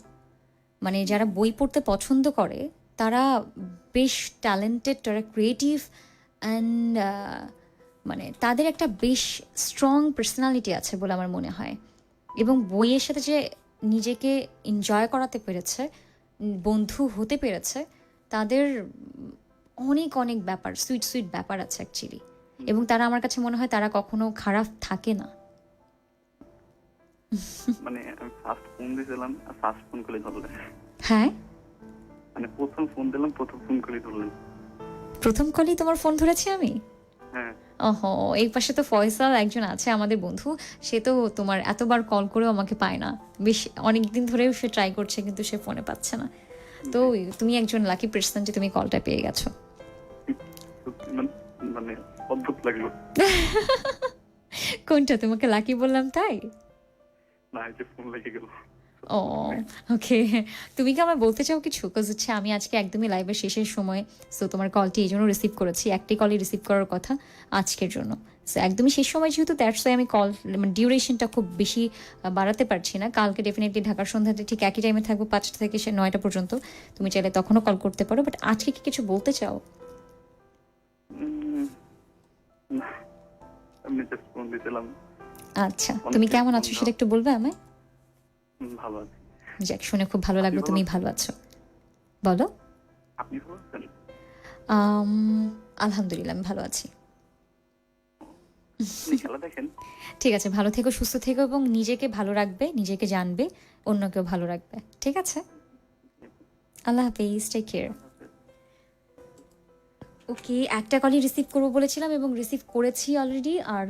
মানে যারা বই পড়তে পছন্দ করে তারা বেশ ট্যালেন্টেড, তারা ক্রিয়েটিভ অ্যান্ড মানে তাদের একটা বেশ স্ট্রং পার্সোনালিটি আছে বলে আমার মনে হয়। এবং বইয়ের সাথে যে নিজেকে এনজয় করাতে পেরেছে, বন্ধু হতে পেরেছে, তাদের অনেক অনেক ব্যাপার, সুইট সুইট ব্যাপার আছে অ্যাকচুয়ালি। এবং তারা আমার কাছে মনে হয় তারা কখনো খারাপ থাকে না। মানে আমি ফার্স্ট ফোন দিয়েছিলাম আর ফার্স্ট ফোন করে ধরলেন। হ্যাঁ, মানে প্রথম ফোন দিলাম, প্রথম ফোন করে ধরলেন। প্রথম কলেই তোমার ফোন ধরেছি আমি? হ্যাঁ, ওহো, এই পাশে তো ফয়সাল একজন আছে আমাদের বন্ধু, সে তো তোমার এতবার কল করেও আমাকে পায় না। বেশ অনেকদিন ধরেও সে ট্রাই করছে কিন্তু সে ফোনে পাচ্ছে না। তো তুমি একজন লাকি পার্সন যে তুমি কলটা পেয়ে গেছো। সত্যি মানে অদ্ভুত লাগলো। কোনটা তোমাকে লাকি বললাম তাই? না, এই যে ফোন লেগে গেল। ও ওকে, তুমি কি আমায় বলতে চাও কিছু? বিকজ হচ্ছে আমি আজকে একদমই লাইভের শেষের সময়, সো তোমার কলটি এই জন্য রিসিভ করেছি। একটি কলই রিসিভ করার কথা আজকের জন্য, সো একদমই শেষ সময় যেহেতু, দ্যাটস ওয়াই আমি কল মানে ডিউরেশনটা খুব বেশি বাড়াতে পারছি না। কালকে ডেফিনেটলি ঢাকার সন্ধ্যাতে ঠিক একই টাইমে থাকবো, 5টা থেকে 9টা পর্যন্ত। তুমি চাইলে তখনও কল করতে পারো, বাট আজকে কি কিছু বলতে চাও? না, আমি জাস্ট ফোন দিয়েছিলাম। আচ্ছা, তুমি কেমন আছো সেটা একটু বলবে আমায়? ভালো আছি। যাক, শুনে খুব ভালো লাগলো তুমি ভালো আছো। বলো। আপনি ভালো আছেন? আলহামদুলিল্লাহ আমি ভালো আছি। আপনি খেলা দেখেন? ঠিক আছে, ভালো থেকো, সুস্থ থেকো এবং নিজেকে ভালো রাখবে, নিজেকে জানবে, অন্যকেও ভালো রাখবে। ঠিক আছে, আল্লাহ হাফিজ, টেক কেয়ার। ওকে, একটা কলই রিসিভ করবো বলেছিলাম এবং রিসিভ করেছি অলরেডি। আর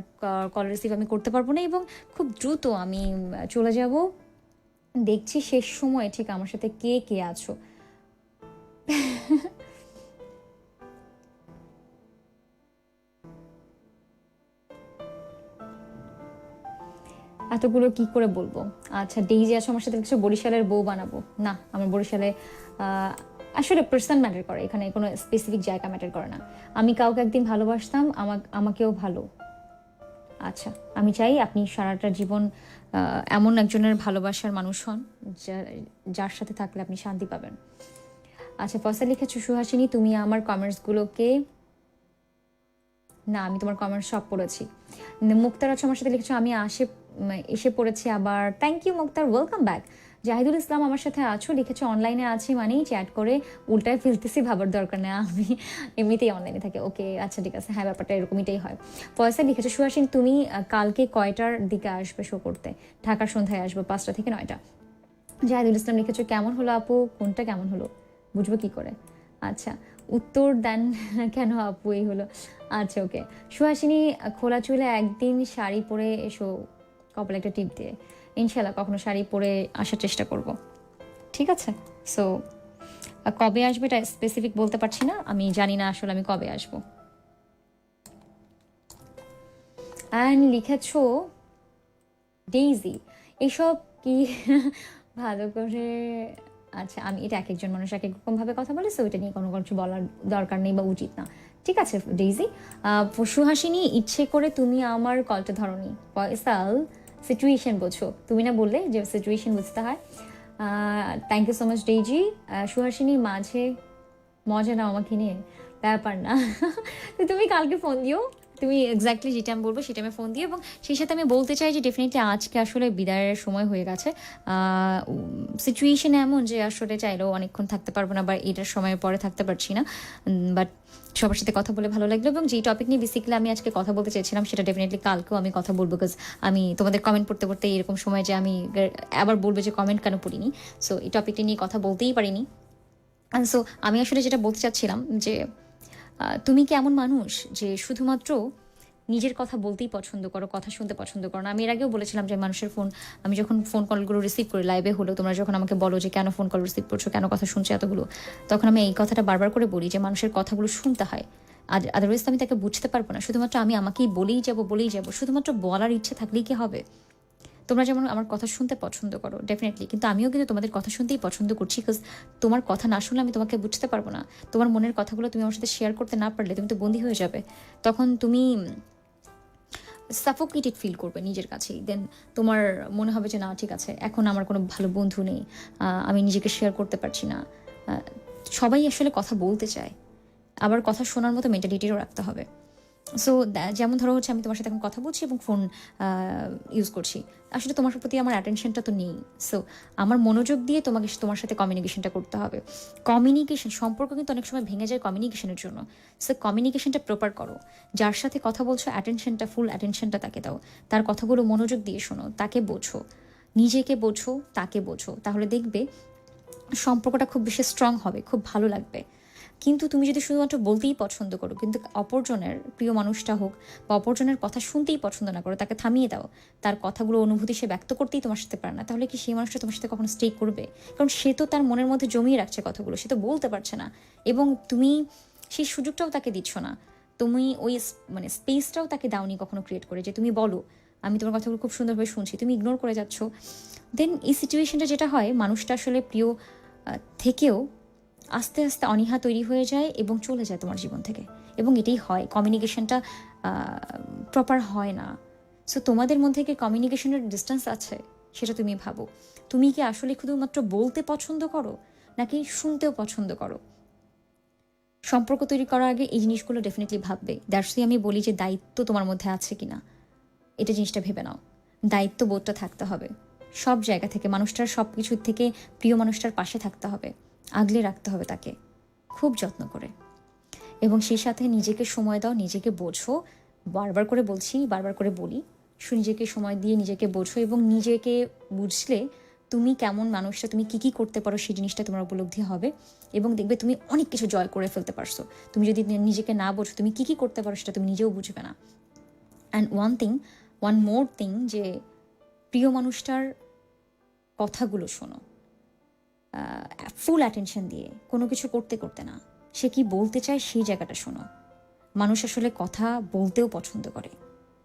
কল রিসিভ আমি করতে পারবো না এবং খুব দ্রুত আমি চলে যাব। দেখছি শেষ সময়ে ঠিক আমার সাথে কে কে আছো। এতগুলো কি করে বলবো? আচ্ছা, ডেইজি আছো আমার সাথে, কিছু বরিশালের বউ বানাবো না। আমার বরিশালে আসলে পার্সন ম্যাটার করে, এখানে কোনো স্পেসিফিক জায়গা ম্যাটার করে না। আমি কাউকে একদিন ভালোবাসতাম, আমাকেও ভালো। আচ্ছা, আমি চাই আপনি সারাটা জীবন এমন একজনের ভালোবাসার মানুষ হন যার সাথে থাকলে আপনি শান্তি পাবেন। আচ্ছা, ফয়সাল লিখেছো, সুহাসিনী তুমি আমার কমেন্টসগুলোকে, না আমি তোমার কমেন্টস সব পড়েছি। মুক্তার আছো আমার সাথে লিখেছো, আমি এসে পড়েছি আবার। Thank you Muktar, welcome back. Zahidul Islam আমার সাথে আছো, লিখেছো অনলাইনে আছি মানেই চ্যাট করে উল্টায় ফেলতেছি, ভাবার দরকার নেই, আমি এমনিতেই অনলাইনে থাকি। ওকে আচ্ছা ঠিক আছে, হ্যাঁ ব্যাপারটা এরকমইটাই হয়। ফয়সাল লিখেছো, সুহাসিনী তুমি কালকে কয়টার দিকে আসবে শো করতে? ঢাকার সন্ধ্যায় আসবো, 5টা থেকে 9টা। জাহিদুল ইসলাম লিখেছো, কেমন হলো আপু? কোনটা কেমন হলো বুঝবো কি করে? আচ্ছা, উত্তর দেন কেন আপু এই হলো। আচ্ছা ওকে, সুহাসিনী খোলা চুলে একদিন শাড়ি পরে এসো, কপালে একটা টিপ দিয়ে। ইনশাল্লাহ কখনো শাড়ি পরে আসার চেষ্টা করব। ঠিক আছে, সো কবে আসবে এটা স্পেসিফিক বলতে পারছি না, আমি জানি না আসলে আমি কবে আসবো। অ্যান্ড লিখেছো ডেইজি, এইসব কি ভালো করে। আচ্ছা, আমি এটা এক একজন মানুষ এক এক রকমভাবে কথা বলে, সো এটা নিয়ে কোনো কিছু বলার দরকার নেই বা উচিত না। ঠিক আছে ডেইজি। সুহাসিনী ইচ্ছে করে তুমি আমার কলটা ধরনি। ফয়সাল সিচুয়েশন বোঝো, তুমি না বললে যে সিচুয়েশন বুঝতে হয়। Thank you so much Daisy. Suhasini মাঝে মজা নাও আমাকে নিয়ে, ব্যাপার না। তো তুমি কালকে ফোন দিও, তুমি এক্স্যাক্টলি যেটা আমি বলবো সেটা আমি ফোন দিও, এবং সেই সাথে আমি বলতে চাই যে ডেফিনেটলি আজকে আসলে বিদায়ের সময় হয়ে গেছে। সিচুয়েশন এমন যে আসলে চাইলেও অনেকক্ষণ থাকতে পারবো না, বা এটার সময়ের পরে থাকতে পারছি না, বাট সবার সাথে কথা বলে ভালো লাগলো। এবং যেই টপিক নিয়ে বেসিক্যালি আমি আজকে কথা বলতে চাইছিলাম সেটা ডেফিনেটলি কালকেও আমি কথা বলবো, বিকজ আমি তোমাদের কমেন্ট পড়তে পড়তে এরকম সময় যে আমি আবার বলবো যে কমেন্ট কেন পড়িনি, সো এই টপিকটি নিয়ে কথা বলতেই পারিনি। সো আমি আসলে যেটা বলতে চাচ্ছিলাম যে তুমি কি এমন মানুষ যে শুধুমাত্র নিজের কথা বলতেই পছন্দ করো, কথা শুনতে পছন্দ করো না? আমি এর আগেও বলেছিলাম যে মানুষের ফোন, আমি যখন ফোন কলগুলো রিসিভ করি লাইভে হলো, তোমরা যখন আমাকে বলো যে কেন ফোন কল রিসিভ করছো, কেন কথা শুনছো এতগুলো, তখন আমি এই কথাটা বারবার করে বলি যে মানুষের কথাগুলো শুনতে হয়, আদারওয়াইজ আমি তাকে বুঝতে পারবো না। শুধুমাত্র আমি আমাকেই বলেই যাবো, শুধুমাত্র বলার ইচ্ছে থাকলেই কি হবে? তোমরা যেমন আমার কথা শুনতে পছন্দ করো ডেফিনেটলি, কিন্তু আমিও কিন্তু তোমাদের কথা শুনতেই পছন্দ করছি, বিকজ তোমার কথা না শুনলে আমি তোমাকে বুঝতে পারবো না। তোমার মনের কথাগুলো তুমি আমার সাথে শেয়ার করতে না পারলে তুমি তো বন্দী হয়ে যাবে, তখন তুমি সাফোকেটেড ফিল করবে নিজের কাছেই। দেন তোমার মনে হবে যে না ঠিক আছে, এখন আমার কোনো ভালো বন্ধু নেই, আমি নিজেকে শেয়ার করতে পারছি না। সবাই আসলে কথা বলতে চায়, আবার কথা শোনার মতো মেন্টালিটিও রাখতে হবে। সো যেমন ধরো হচ্ছে আমি তোমার সাথে এখন কথা বলছি এবং ফোন ইউজ করছি, আসলে তোমার প্রতি আমার অ্যাটেনশনটা তো নেই। সো আমার মনোযোগ দিয়ে তোমার সাথে কমিউনিকেশনটা করতে হবে। কমিউনিকেশন, সম্পর্ক কিন্তু অনেক সময় ভেঙে যায় কমিউনিকেশনের জন্য। সো কমিউনিকেশনটা প্রপার করো, যার সাথে কথা বলছো অ্যাটেনশনটা, ফুল অ্যাটেনশনটা তাকে দাও, তার কথাগুলো মনোযোগ দিয়ে শোনো, তাকে বোঝো, নিজেকে বোঝো, তাকে বোঝো, তাহলে দেখবে সম্পর্কটা খুব বেশি স্ট্রং হবে, খুব ভালো লাগবে। কিন্তু তুমি যদি শুধুমাত্র বলতেই পছন্দ করো, কিন্তু অপরজনের প্রিয় মানুষটা হোক বা অপরজনের কথা শুনতেই পছন্দ না করো, তাকে থামিয়ে দাও, তার কথাগুলো অনুভূতি সে ব্যক্ত করতেই তোমার সাথে পারে না, তাহলে কি সেই মানুষটা তোমার সাথে কখনো স্টে করবে? কারণ সে তো তার মনের মধ্যে জমিয়ে রাখছে কথাগুলো, সে তো বলতে পারছে না, এবং তুমি সেই সুযোগটাও তাকে দিচ্ছ না। তুমি ওই মানে স্পেসটাও তাকে দাওনি কখনো ক্রিয়েট করে যে তুমি বলো আমি তোমার কথাগুলো খুব সুন্দরভাবে শুনছি, তুমি ইগনোর করে যাচ্ছ। দেন এই সিচুয়েশনটা যেটা হয়, মানুষটা আসলে প্রিয় থেকেও আস্তে আস্তে অনীহা তৈরি হয়ে যায় এবং চলে যায় তোমার জীবন থেকে, এবং এটাই হয়, কমিউনিকেশনটা প্রপার হয় না। সো তোমাদের মধ্যে কি কমিউনিকেশনের ডিস্টেন্স আছে সেটা তুমি ভাবো। তুমি কি আসলে শুধুমাত্র বলতে পছন্দ করো নাকি শুনতেও পছন্দ করো? সম্পর্ক তৈরি করার আগে এই জিনিসগুলো ডেফিনেটলি ভাববে। দ্যাটসই আমি বলি যে দায়িত্ব তোমার মধ্যে আছে কিনা, এটা জিনিসটা ভেবে নাও। দায়িত্ব বোধটা থাকতে হবে সব জায়গা থেকে, মানুষটার সব কিছুর থেকে প্রিয় মানুষটার পাশে থাকতে হবে, আগলে রাখতে হবে তাকে খুব যত্ন করে, এবং সেই সাথে নিজেকে সময় দাও, নিজেকে বোঝো। বারবার করে বলছি, বারবার করে বলি, নিজেকে সময় দিয়ে নিজেকে বোঝো, এবং নিজেকে বুঝলে তুমি কেমন মানুষটা, তুমি কী কী করতে পারো সেই জিনিসটা তোমার উপলব্ধি হবে, এবং দেখবে তুমি অনেক কিছু জয় করে ফেলতে পারছো। তুমি যদি নিজেকে না বোঝো তুমি কী কী করতে পারো সেটা তুমি নিজেও বুঝবে না। অ্যান্ড ওয়ান মোর থিং, যে প্রিয় মানুষটার কথাগুলো শোনো ফুল অ্যাটেনশন দিয়ে, কোনো কিছু করতে করতে না, সে কি বলতে চায় সেই জায়গাটা শোনো। মানুষ আসলে কথা বলতেও পছন্দ করে,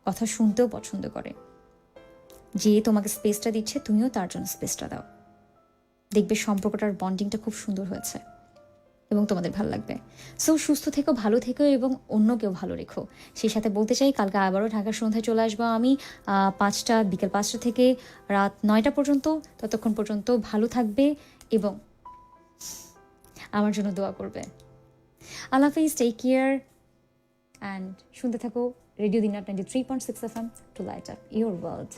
কথা শুনতেও পছন্দ করে। যে তোমাকে স্পেসটা দিচ্ছে তুমিও তার জন্য স্পেসটা দাও, দেখবে সম্পর্কটার বন্ডিংটা খুব সুন্দর হয়েছে এবং তোমাদের ভালো লাগবে। সো সুস্থ থেকো, ভালো থেকো, এবং অন্যকেও ভালো রেখো। সেই সাথে বলতে চাই কালকে আবারও ঢাকার সন্ধ্যায় চলে আসবো আমি, বিকেল 5টা থেকে রাত 9টা পর্যন্ত। ততক্ষণ পর্যন্ত ভালো থাকবে এবং আমার জন্য দোয়া করবে। আল্লাহ হাফিজ, টেক কেয়ার, অ্যান্ড শুনতে থাকো radio Dinar 93.6 FM to light up your world.